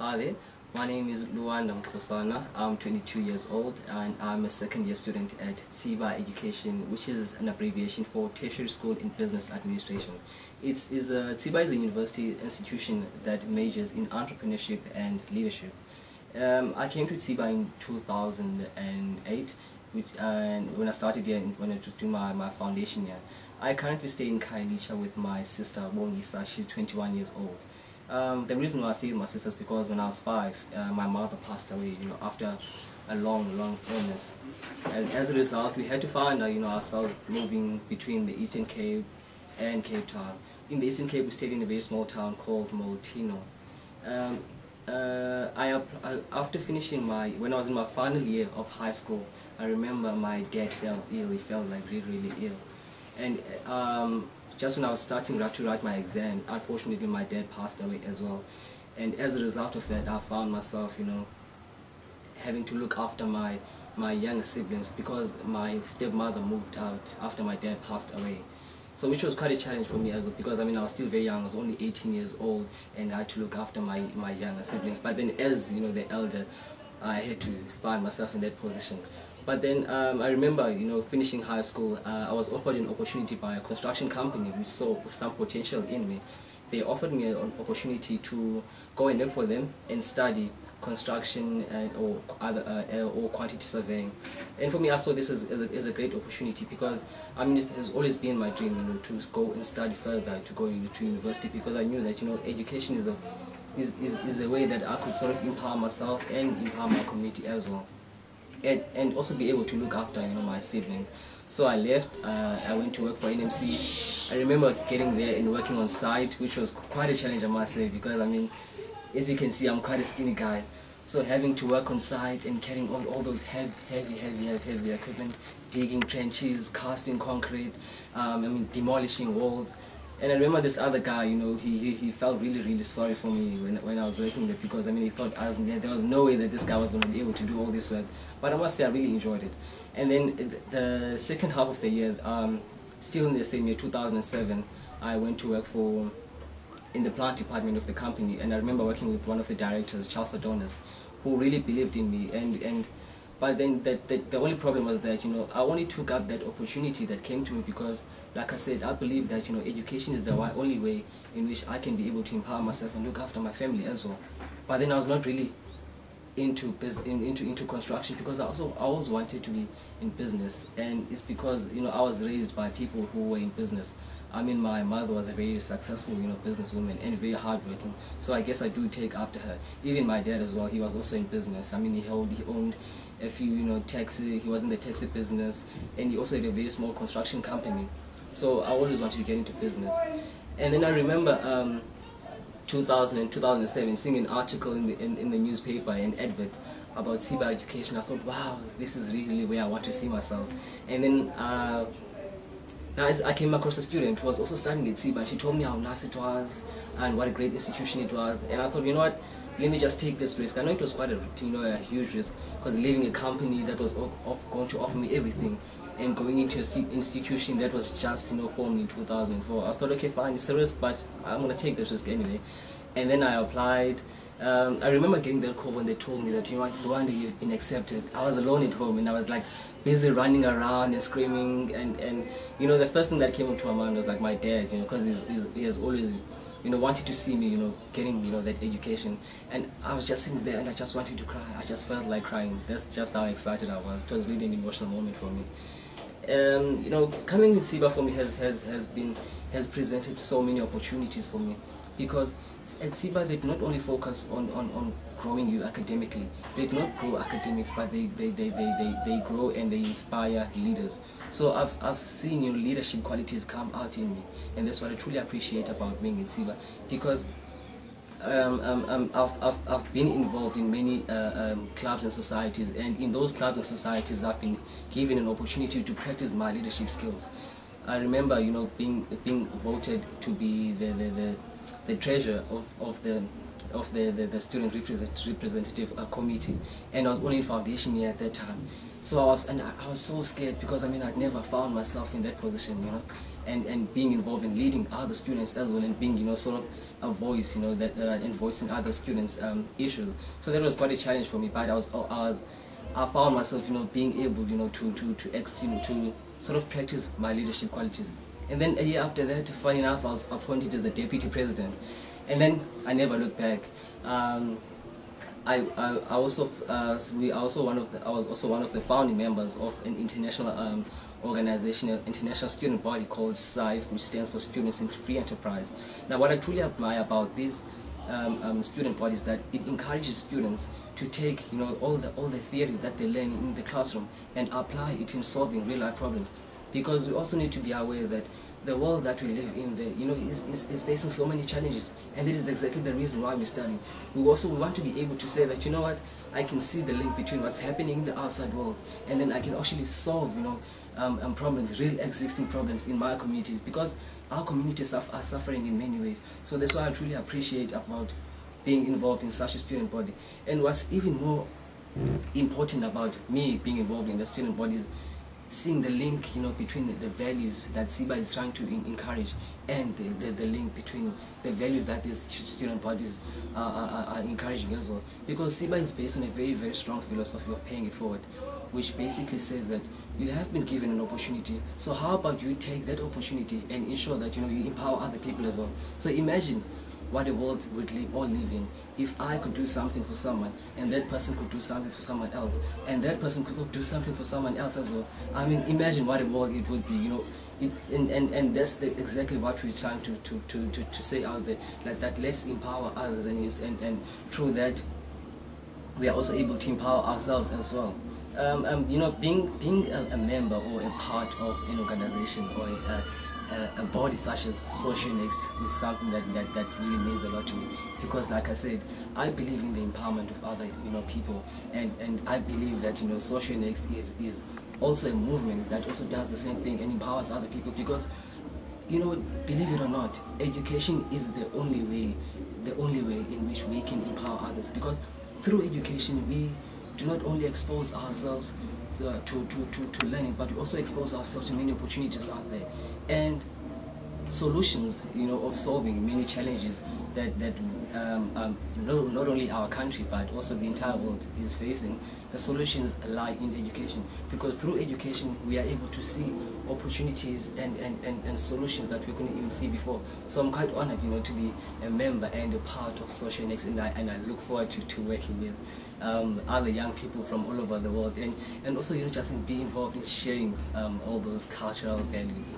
Hi there, my name is Luanda Mkosana. I'm 22 years old and I'm a second year student at Tsiba Education, which is an abbreviation for Tertiary School in Business Administration. Tsiba is a university institution that majors in entrepreneurship and leadership. I came to Tsiba in 2008, and when I started here, when I took to my foundation year. I currently stay in Khayelitsha with my sister, Bonisa. She's 21 years old. The reason why I stay with my sister is because when I was 5, my mother passed away, after a long illness. And as a result, we had to find ourselves moving between the Eastern Cape and Cape Town. In the Eastern Cape, we stayed in a very small town called Molteno. After finishing when I was in my final year of high school, I remember my dad fell ill. He felt like really ill. And just when I was starting to write my exam, unfortunately my dad passed away as well. And as a result of that, I found myself, having to look after my younger siblings because my stepmother moved out after my dad passed away. So which was quite a challenge for me as well, because I was still very young. I was only 18 years old and I had to look after my younger siblings. But then as the elder, I had to find myself in that position. But then I remember, finishing high school, I was offered an opportunity by a construction company which saw some potential in me. They offered me an opportunity to go and work for them and study construction or quantity surveying. And for me, I saw this as a great opportunity because it has always been my dream, to go and study further, to go to university, because I knew that education is a way that I could sort of empower myself and empower my community as well. And also be able to look after my siblings. So I left, I went to work for NMC. I remember getting there and working on site, which was quite a challenge, I must say, because as you can see, I'm quite a skinny guy. So having to work on site and carrying all those heavy equipment, digging trenches, casting concrete, demolishing walls. And I remember this other guy, he felt really sorry for me when I was working there, because he thought there was no way that this guy was going to be able to do all this work. But I must say I really enjoyed it. And then the second half of the year, still in the same year, 2007, I went to work in the plant department of the company. And I remember working with one of the directors, Charles Adonis, who really believed in me. But then the only problem was that, I only took up that opportunity that came to me because, like I said, I believe that, education is the only way in which I can be able to empower myself and look after my family as well. But then I was not really into construction because I always wanted to be in business. And it's because, I was raised by people who were in business. My mother was a very successful, businesswoman and very hardworking. So I guess I do take after her. Even my dad as well, he was also in business. He owned a few, taxi. He was in the taxi business, and he also had a very small construction company. So I always wanted to get into business. And then I remember 2000 and 2007 seeing an article in the newspaper, an advert about Tsiba Education. I thought, wow, this is really where I want to see myself. And then I came across a student who was also studying at Tsiba, and she told me how nice it was and what a great institution it was. And I thought, you know what, let me just take this risk. I know it was quite a huge risk, because leaving a company that was going to offer me everything and going into an institution that was just formed in 2004. I thought, okay, fine, it's a risk, but I'm going to take this risk anyway. And then I applied. I remember getting that call when they told me that, Luanda, you've been accepted. I was alone at home and I was like busy running around and screaming, and the first thing that came up to my mind was like my dad, because he has always wanted to see me, getting, that education. And I was just sitting there and I just wanted to cry. I just felt like crying. That's just how excited I was. It was really an emotional moment for me. Coming with Tsiba for me has presented so many opportunities for me, because at Tsiba they not only focus on growing you academically. They do not grow academics, but they grow and they inspire leaders. So I've seen leadership qualities come out in me, and that's what I truly appreciate about being at Tsiba, because I've been involved in many clubs and societies, and in those clubs and societies I've been given an opportunity to practice my leadership skills. I remember being voted to be the treasurer of the student representative committee, and I was only in foundation year at that time. So I was so scared, because I'd never found myself in that position, and being involved in leading other students as well, and being, you know, sort of a voice, you know, that in voicing other students' issues. So that was quite a challenge for me, but I found myself, you know, being able, you know, to sort of practice my leadership qualities. And then a year after that, funny enough, I was appointed as the deputy president, and then I never looked back. I was also one of the founding members of an international organization, an international student body called SIFE, which stands for Students in Free Enterprise. Now, what I truly admire about these student body is that it encourages students to take, you know, all the theory that they learn in the classroom and apply it in solving real life problems. Because we also need to be aware that the world that we live in, you know, is facing so many challenges, and that is exactly the reason why we're studying. We also want to be able to say that, you know what, I can see the link between what's happening in the outside world, and then I can actually solve, you know, problems, real existing problems in my communities, because our communities are suffering in many ways. So that's why I truly appreciate about being involved in such a student body. And what's even more important about me being involved in the student body is seeing the link, you know, between the values that SIBA is trying to encourage, and the link between the values that these student bodies are encouraging as well. Because SIBA is based on a very, very strong philosophy of paying it forward, which basically says that you have been given an opportunity, so how about you take that opportunity and ensure that, you know, you empower other people as well. So imagine what a world would all live in if I could do something for someone, and that person could do something for someone else, and that person could do something for someone else as well. I mean, imagine what a world it would be, you know. And that's exactly what we're trying to say out there, that let's empower others, and through that we are also able to empower ourselves as well. You know, being a member or a part of an organization or a body such as Social Next is something that really means a lot to me, because, like I said, I believe in the empowerment of other, you know, people, and I believe that, you know, Social Next is also a movement that also does the same thing and empowers other people. Because, you know, believe it or not, education is the only way in which we can empower others, because through education we do not only expose ourselves to learning, but we also expose ourselves to many opportunities out there, and solutions, you know, of solving many challenges that not only our country but also the entire world is facing. The solutions lie in education, because through education we are able to see opportunities and solutions that we couldn't even see before. So I'm quite honored, you know, to be a member and a part of Social Next, and I look forward to working with other young people from all over the world, and also, you know, just be involved in sharing all those cultural values.